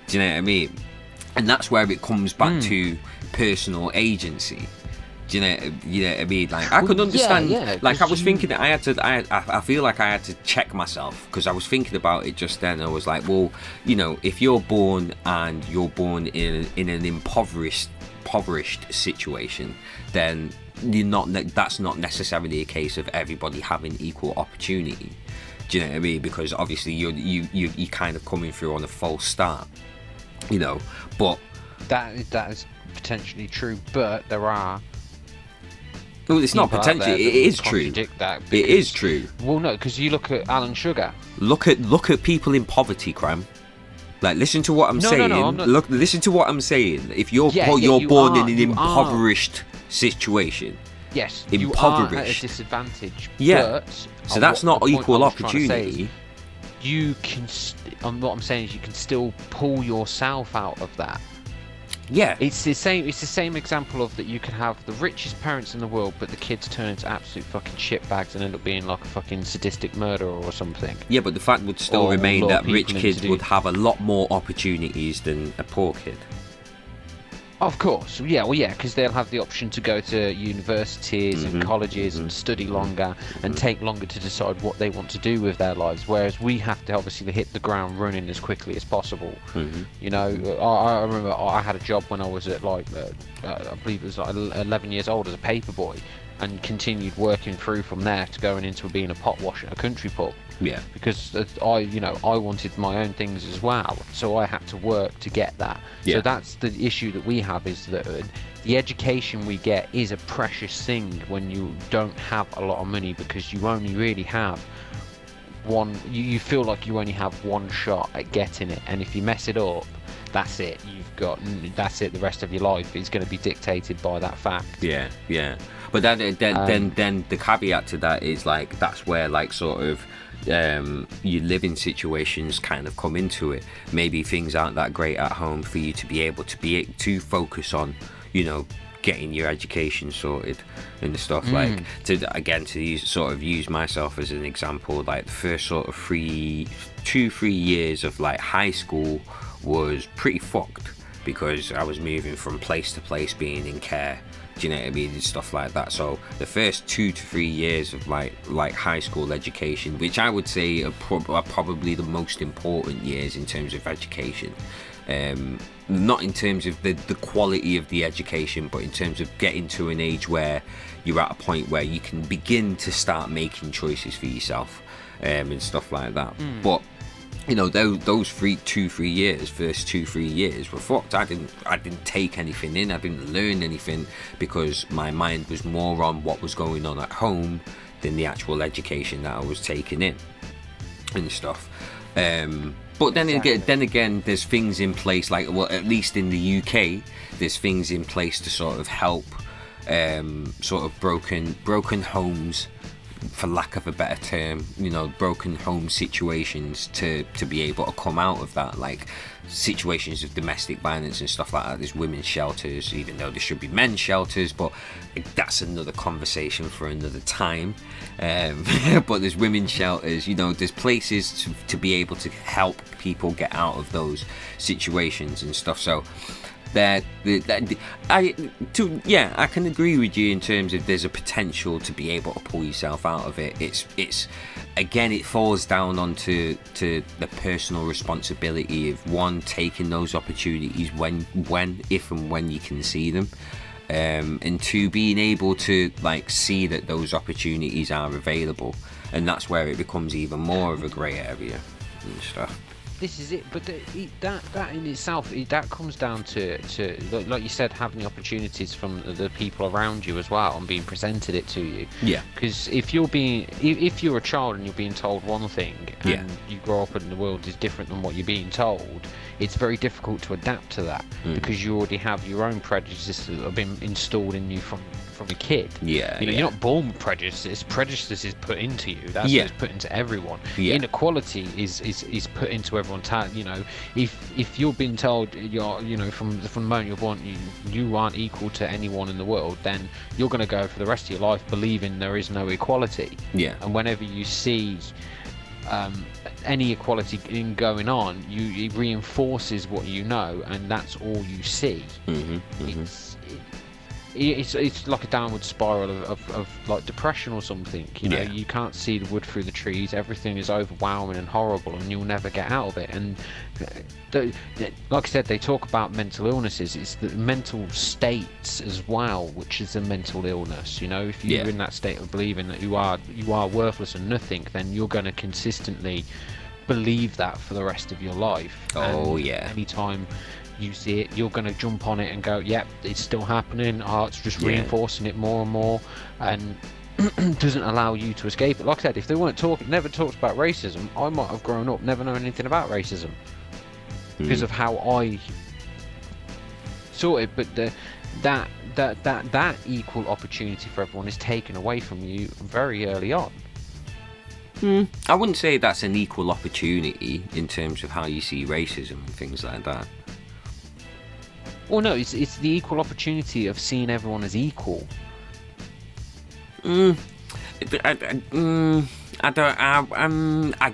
Do you know what I mean? And that's where it comes back to personal agency. Do you know what I mean? Like I could understand. Like I was thinking that I feel like I had to check myself, because I was thinking about it just then. I was like, well, if you're born in an impoverished situation, then that's not necessarily a case of everybody having equal opportunity. Do you know what I mean? Because obviously you're kind of coming through on a false start. But that is potentially true, but there are. Well, it's not potentially. It is true. It is true. Well, no, because you look at Alan Sugar. Look at people in poverty, Kram. Like, listen to what I'm saying. No, listen to what I'm saying. If you're born in an impoverished situation. Yes, impoverished. You are at a disadvantage. Yeah. So that's not equal opportunity. You can. What I'm saying is, you can still pull yourself out of that. Yeah, it's the same example of that. You can have the richest parents in the world, but the kids turn into absolute fucking shitbags and end up being like a fucking sadistic murderer or something. Yeah, but the fact would still remain that rich kids would have a lot more opportunities than a poor kid. Of course, yeah, because they'll have the option to go to universities and colleges and study longer and take longer to decide what they want to do with their lives, whereas we have to obviously hit the ground running as quickly as possible. I remember I had a job when I was at I believe it was like 11 years old as a paper boy, and continued working through from there to going into being a pot washer at a country pub. Yeah. Because I wanted my own things as well, so I had to work to get that. Yeah. So that's the issue that we have, is that the education we get is a precious thing when you don't have a lot of money, because you only really have one. You feel like you only have one shot at getting it, and if you mess it up, that's it. That's it. The rest of your life is going to be dictated by that fact. Yeah. But then the caveat to that is like that's where like sort of your living situations kind of come into it. Maybe things aren't that great at home for you to be able to focus on, getting your education sorted and stuff. Like to use myself as an example. Like the first sort of 3 years of like high school was pretty fucked, because I was moving from place to place, being in care Do you know what I mean? And stuff like that. So the first 2 to 3 years of like high school education, which I would say are probably the most important years in terms of education. Not in terms of the quality of the education, but in terms of getting to an age where you're at a point where you can begin to start making choices for yourself, and stuff like that. But you know, those first 2-3 years were fucked. I didn't take anything in. I didn't learn anything because my mind was more on what was going on at home than the actual education that I was taking in and stuff. But then again, there's things in place, like, well, at least in the UK, there's things in place to sort of help sort of broken homes, for lack of a better term, you know, broken home situations to be able to come out of that, like situations of domestic violence and stuff like that. There's women's shelters, even though there should be men's shelters, but that's another conversation for another time. But there's women's shelters, you know, there's places to be able to help people get out of those situations and stuff. So I can agree with you in terms of there's a potential to be able to pull yourself out of it. It's again, it falls down onto the personal responsibility of one, taking those opportunities if and when you can see them, and two, being able to like see that those opportunities are available, and that's where it becomes even more of a grey area and stuff. This is it, but that in itself, that comes down to like you said, having the opportunities from the people around you as well, and being presented it to you. Yeah. Because if you're a child and you're being told one thing, and you grow up and the world is different than what you're being told, it's very difficult to adapt to that, because you already have your own prejudices that have been installed in you from a kid. Yeah. You know, you're not born with prejudices. Prejudice is put into you. That's what is put into everyone. Inequality is put into everyone's talent. You know, if you're being told from the moment you're born you aren't equal to anyone in the world, then you're going to go for the rest of your life believing there is no equality. Yeah. And whenever you see any equality going on, it reinforces what you know, and that's all you see. It's like a downward spiral of like depression or something. You know, you can't see the wood through the trees. Everything is overwhelming and horrible, and you'll never get out of it. And like I said, they talk about mental illnesses. It's the mental states as well, which is a mental illness. You know, if you're in that state of believing that you are worthless and nothing, then you're going to consistently believe that for the rest of your life. Anytime you see it, you're going to jump on it and go, yep, it's still happening. It's just reinforcing it more and more, and doesn't allow you to escape it. Like I said, if they never talked about racism, I might have grown up never knowing anything about racism because of how I saw it. But that equal opportunity for everyone is taken away from you very early on. I wouldn't say that's an equal opportunity in terms of how you see racism and things like that. Well, no, it's the equal opportunity of seeing everyone as equal. I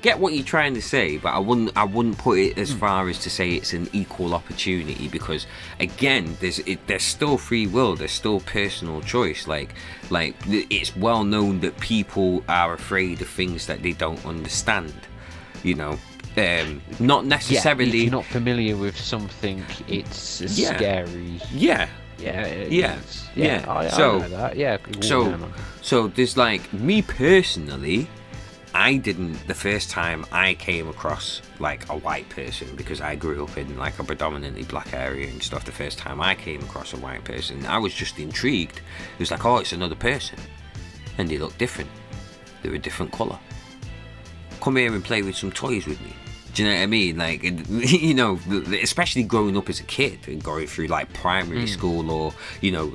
get what you're trying to say, but I wouldn't put it as far as to say it's an equal opportunity, because again, there's still free will, there's still personal choice. Like it's well known that people are afraid of things that they don't understand. You know. Not necessarily. If you're not familiar with something, it's scary. I know that. So there's like me personally. The first time I came across like a white person, because I grew up in like a predominantly black area and stuff. The first time I came across a white person, I was just intrigued. It was like, oh, it's another person, and they look different. They're a different colour. Come here and play with some toys with me. Do you know what I mean? Like, you know, especially growing up as a kid and going through like primary school, or, you know,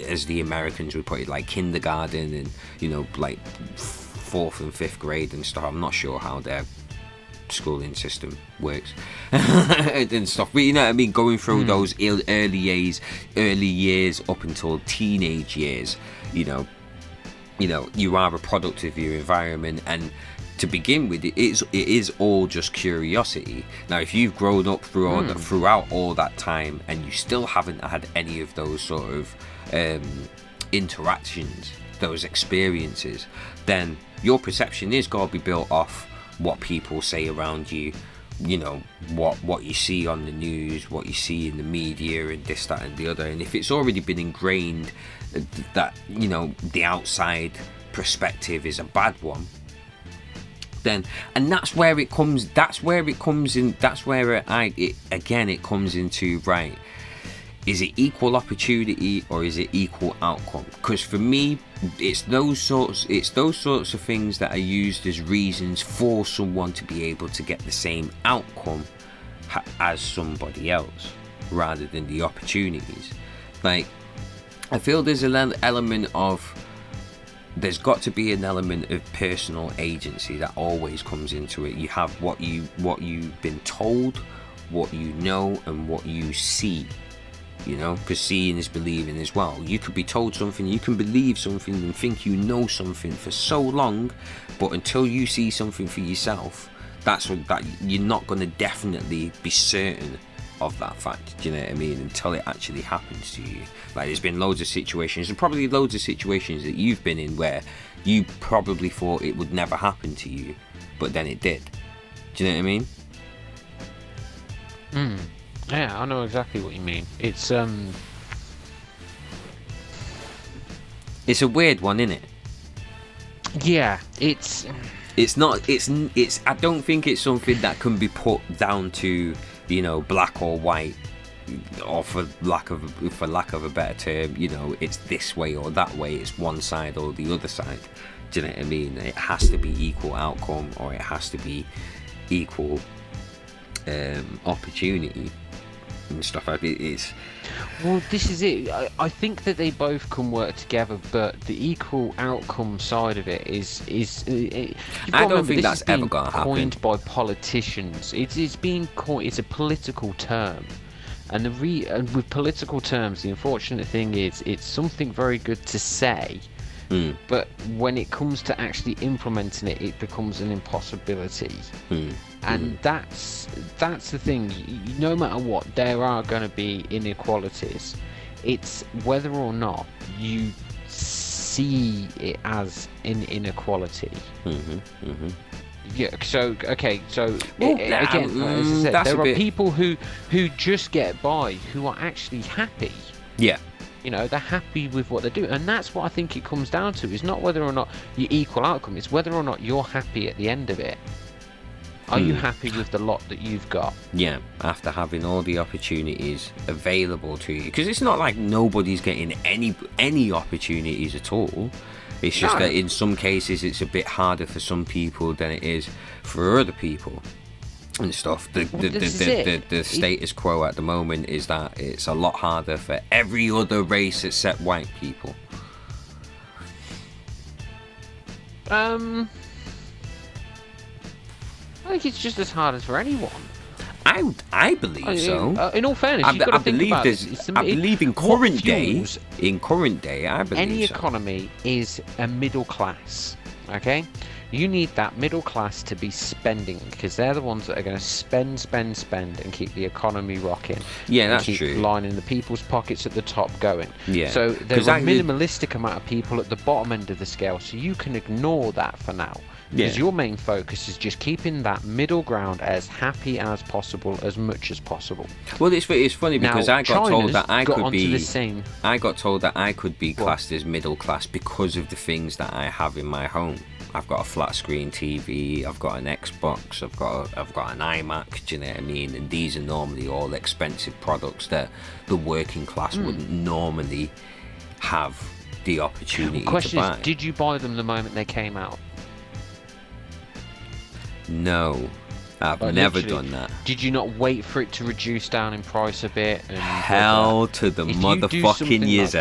as the Americans would put it, like kindergarten, and, you know, like 4th and 5th grade and stuff. I'm not sure how their schooling system works and stuff, but you know what I mean, going through those early years up until teenage years, you know, you are a product of your environment, and to begin with, it is all just curiosity. Now, if you've grown up throughout all that time and you still haven't had any of those sort of interactions, those experiences, then your perception is got to be built off what people say around you, you know, what you see on the news, what you see in the media, and this, that and the other. And if it's already been ingrained that, you know, the outside perspective is a bad one, then, and it comes into, right, is it equal opportunity or is it equal outcome? Because for me, it's those sorts of things that are used as reasons for someone to be able to get the same outcome as somebody else, rather than the opportunities. Like, I feel there's an element of, there's got to be an element of personal agency that always comes into it. You have what you've been told, what you know, and what you see. You know, because seeing is believing as well. You could be told something, you can believe something and think you know something for so long, but until you see something for yourself, that you're not going to definitely be certain of that fact. Do you know what I mean? Until it actually happens to you. Like, there's been loads of situations, and probably loads of situations that you've been in where you probably thought it would never happen to you, but then it did. Do you know what I mean? Yeah, I know exactly what you mean. It's a weird one, isn't it? Yeah, it's not. I don't think it's something that can be put down to, you know, black or white, or for lack of a better term, you know, it's this way or that way. It's one side or the other side. Do you know what I mean? It has to be equal outcome, or it has to be equal opportunity and stuff like it is. Well, this is it. I think that they both can work together, but the equal outcome side of it is I don't think that's ever gonna happen. Coined by politicians. It's being coined. It's a political term, and with political terms, the unfortunate thing is it's something very good to say, but when it comes to actually implementing it, it becomes an impossibility. And that's the thing. No matter what, there are going to be inequalities. It's whether or not you see it as an inequality. Yeah. So okay. So again, as I said, there are people who just get by, who are actually happy. Yeah. You know, they're happy with what they do, and that's what I think it comes down to. It's not whether or not you equal outcome. It's whether or not you're happy at the end of it. Are you happy with the lot that you've got? Yeah, after having all the opportunities available to you. Because it's not like nobody's getting any opportunities at all. It's just that in some cases it's a bit harder for some people than it is for other people and stuff. The status quo at the moment is that it's a lot harder for every other race except white people. I think it's just as hard as for anyone. I believe so. In all fairness, you've got to think about this. I believe in current day, I believe any economy is a middle class. Okay, you need that middle class to be spending, because they're the ones that are going to spend, and keep the economy rocking. Yeah, that's true. Keep lining the people's pockets at the top going. Yeah. So there's a minimalistic amount of people at the bottom end of the scale, so you can ignore that for now. Because your main focus is just keeping that middle ground as happy as possible, as much as possible. Well, it's funny because I got told that I could be. I got told that I could be classed as middle class because of the things that I have in my home. I've got a flat screen TV, I've got an Xbox, I've got an iMac. Do you know what I mean? And these are normally all expensive products that the working class wouldn't normally have the opportunity to buy. Question is, did you buy them the moment they came out? No, I've never done that. Did you not wait for it to reduce down in price a bit? And hell to the motherfucking yes,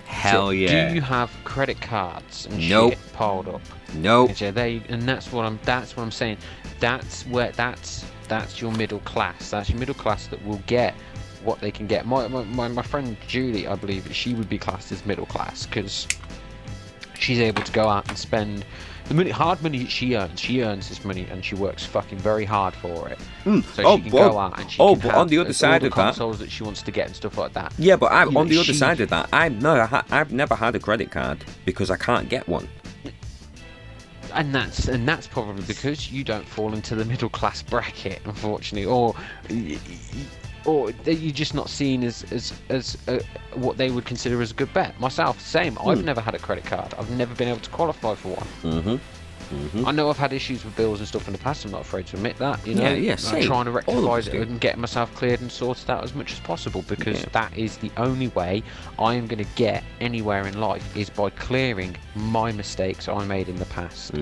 hell yeah. Do you have credit cards and shit piled up? Nope. And that's what I'm saying. That's your middle class. That's your middle class that will get what they can get. My friend Julie, I believe she would be classed as middle class because she's able to go out and spend The hard money that she earns this money, and she works fucking very hard for it. So she can go out and she can have on the other side all the of that, consoles that she wants to get and stuff like that. Yeah, but on the other side of that, I've never had a credit card because I can't get one. And that's probably because you don't fall into the middle class bracket, unfortunately, or you're just not seen as what they would consider as a good bet. Myself, same. I've never had a credit card. I've never been able to qualify for one. I know I've had issues with bills and stuff in the past. I'm not afraid to admit that. You know, I'm trying to rectify it and get myself cleared and sorted out as much as possible, because that is the only way I am going to get anywhere in life, is by clearing my mistakes I made in the past.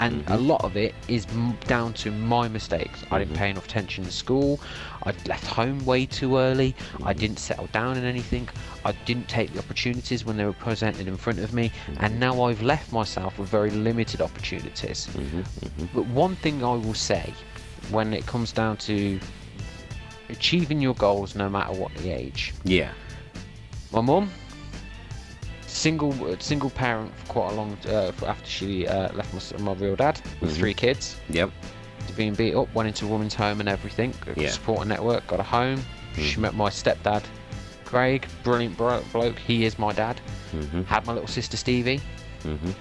And a lot of it is down to my mistakes. I didn't pay enough attention in school. I'd left home way too early. I didn't settle down in anything. I didn't take the opportunities when they were presented in front of me, and now I've left myself with very limited opportunities. But one thing I will say, when it comes down to achieving your goals, no matter what the age. My mum, single parent for quite a long after she left my real dad with 3 kids. Being beat up, went into a woman's home and everything. Support network, got a home. She met my stepdad, Craig, brilliant bloke. He is my dad. Had my little sister Stevie.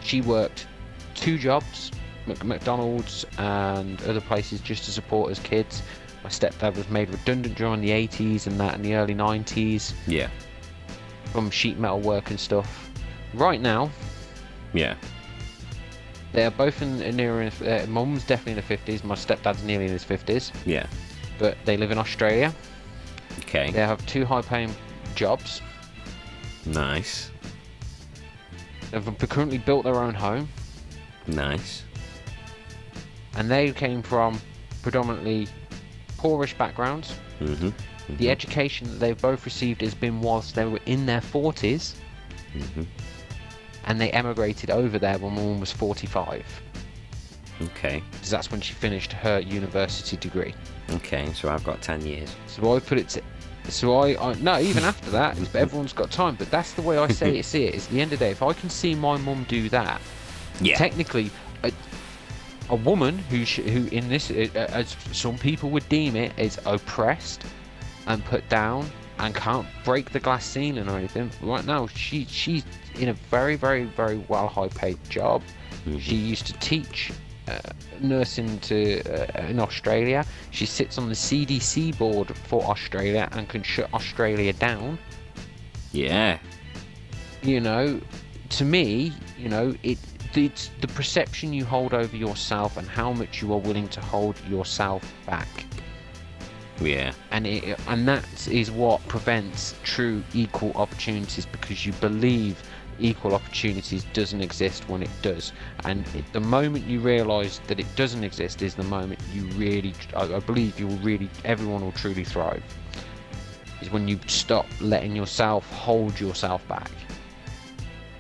She worked 2 jobs, McDonald's and other places, just to support us kids. My stepdad was made redundant during the 80s and that in the early 90s. From sheet metal work and stuff. Right now, they are both near. Mum's definitely in the 50s. My stepdad's nearly in his 50s. But they live in Australia. They have 2 high-paying jobs. Nice. They've currently built their own home. Nice. And they came from predominantly poorish backgrounds. The education that they've both received has been whilst they were in their 40s. And they emigrated over there when my mum was 45. Because that's when she finished her university degree. So I've got 10 years. So I put it to... So I no, even after that, everyone's got time. But that's the way I see it. It's the end of the day. If I can see my mum do that, technically, a woman who in this, as some people would deem it, is oppressed and put down and can't break the glass ceiling or anything. Right now, she's in a very, very, very well high-paid job. She used to teach nursing in Australia. She sits on the CDC board for Australia and can shut Australia down. You know, to me, you know, it's the perception you hold over yourself and how much you are willing to hold yourself back. And that is what prevents true equal opportunities, because you believe equal opportunities doesn't exist when it does. And the moment you realise that it doesn't exist is the moment you really, I believe everyone will truly thrive. Is when you stop letting yourself hold yourself back.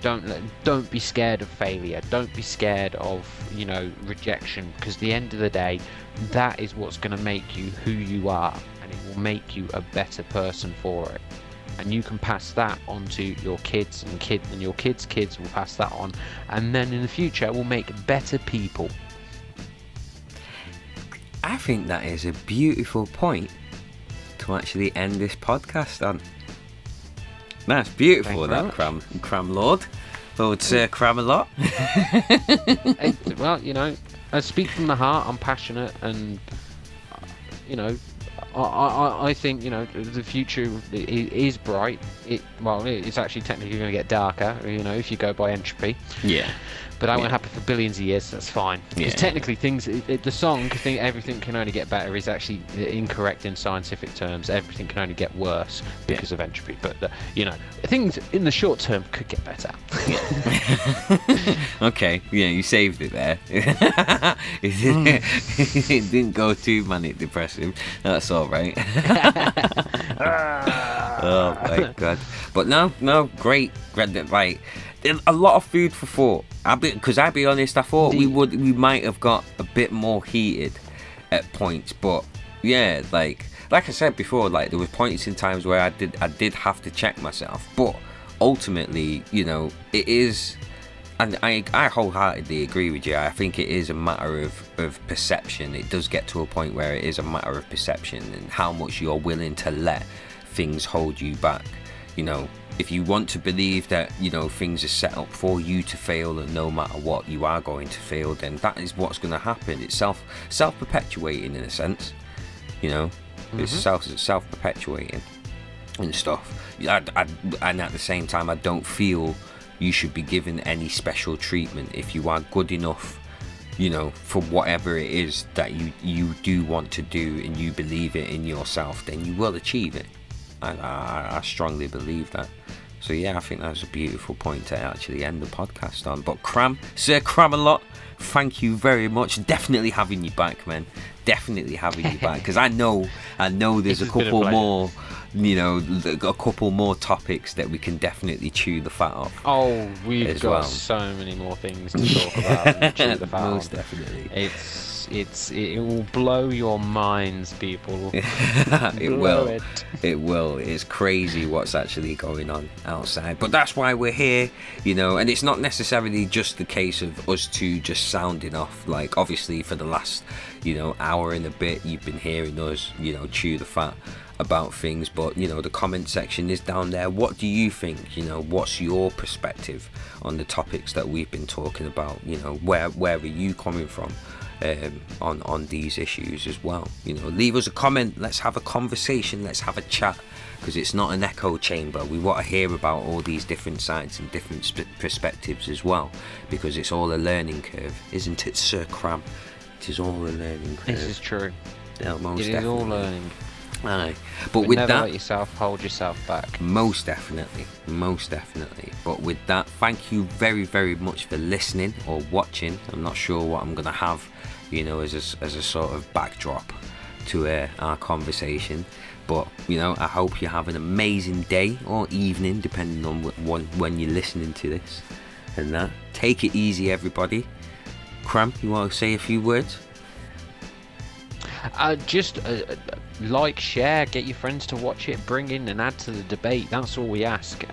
Don't be scared of failure. Don't be scared of, you know, rejection, because at the end of the day, that is what's going to make you who you are, and it will make you a better person for it. And you can pass that on to your kids, and your kids' kids will pass that on, and then in the future we'll make better people. I think that is a beautiful point to actually end this podcast on. That's beautiful, that Kram Lord. Lord Sir Kramelot. Well, you know, I speak from the heart. I'm passionate, and you know, I think, you know, the future is bright. It's actually technically going to get darker, you know, if you go by entropy. But that won't happen for billions of years, so that's fine. Because technically the song, everything can only get better, is actually incorrect in scientific terms. Everything can only get worse because of entropy. But, you know, things in the short term could get better. Okay, you saved it there. It didn't go too manic depressive. That's all right. Oh my god. But no, great. Like, a lot of food for thought. Because I'll be honest, I thought we might have got a bit more heated at points, but yeah, like I said before, like there was points in times where I did have to check myself, but ultimately, you know, it is And I wholeheartedly agree with you. I think it is a matter of perception. It does get to a point where it is a matter of perception and how much you're willing to let things hold you back. You know, if you want to believe that, you know, things are set up for you to fail, and no matter what you are going to fail, then that is what's going to happen. It's self-perpetuating in a sense, you know. It's self-perpetuating and stuff. And at the same time, I don't feel you should be given any special treatment. If you are good enough, you know, for whatever it is that you do want to do, and you believe it in yourself, then you will achieve it. I strongly believe that. So yeah, I think that was a beautiful point to actually end the podcast on. But Sir Kramelot, thank you very much. Definitely having you back, man. Definitely having you back, because I know there's a couple more, you know, a couple more topics that we can definitely chew the fat off. Oh, we've got so many more things to talk about and chew the fat Most on. Definitely. It will blow your minds, people. It will. It's crazy what's actually going on outside, but that's why we're here, you know. And it's not necessarily just the case of us two just sounding off. Like, obviously for the last, you know, hour and a bit, you've been hearing us, you know, chew the fat about things. But, you know, the comment section is down there. What do you think? You know, what's your perspective on the topics that we've been talking about? You know, where are you coming from on these issues as well? You know, leave us a comment. Let's have a conversation. Let's have a chat, because it's not an echo chamber. We want to hear about all these different sides and different perspectives as well, because it's all a learning curve, isn't it, Sir Kram? It is all a learning curve. This is true. Yeah, most it is definitely. all learning. Aye. But with never that, let yourself hold yourself back. Most definitely. But with that, thank you very, very much for listening or watching. I'm not sure what I'm gonna have, you know, as a sort of backdrop to our conversation. But, you know, I hope you have an amazing day or evening, depending on when you're listening to this. And that, take it easy, everybody. Kram, you want to say a few words? Just like, share, get your friends to watch it, bring in and add to the debate. That's all we ask.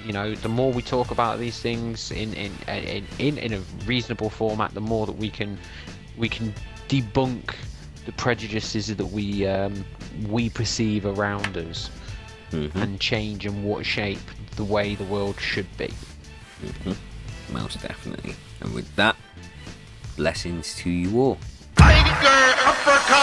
You know, the more we talk about these things in a reasonable format, the more that we can debunk the prejudices that we perceive around us, and change and what shape the way the world should be. Most definitely. And with that, blessings to you all. Tiger uppercut.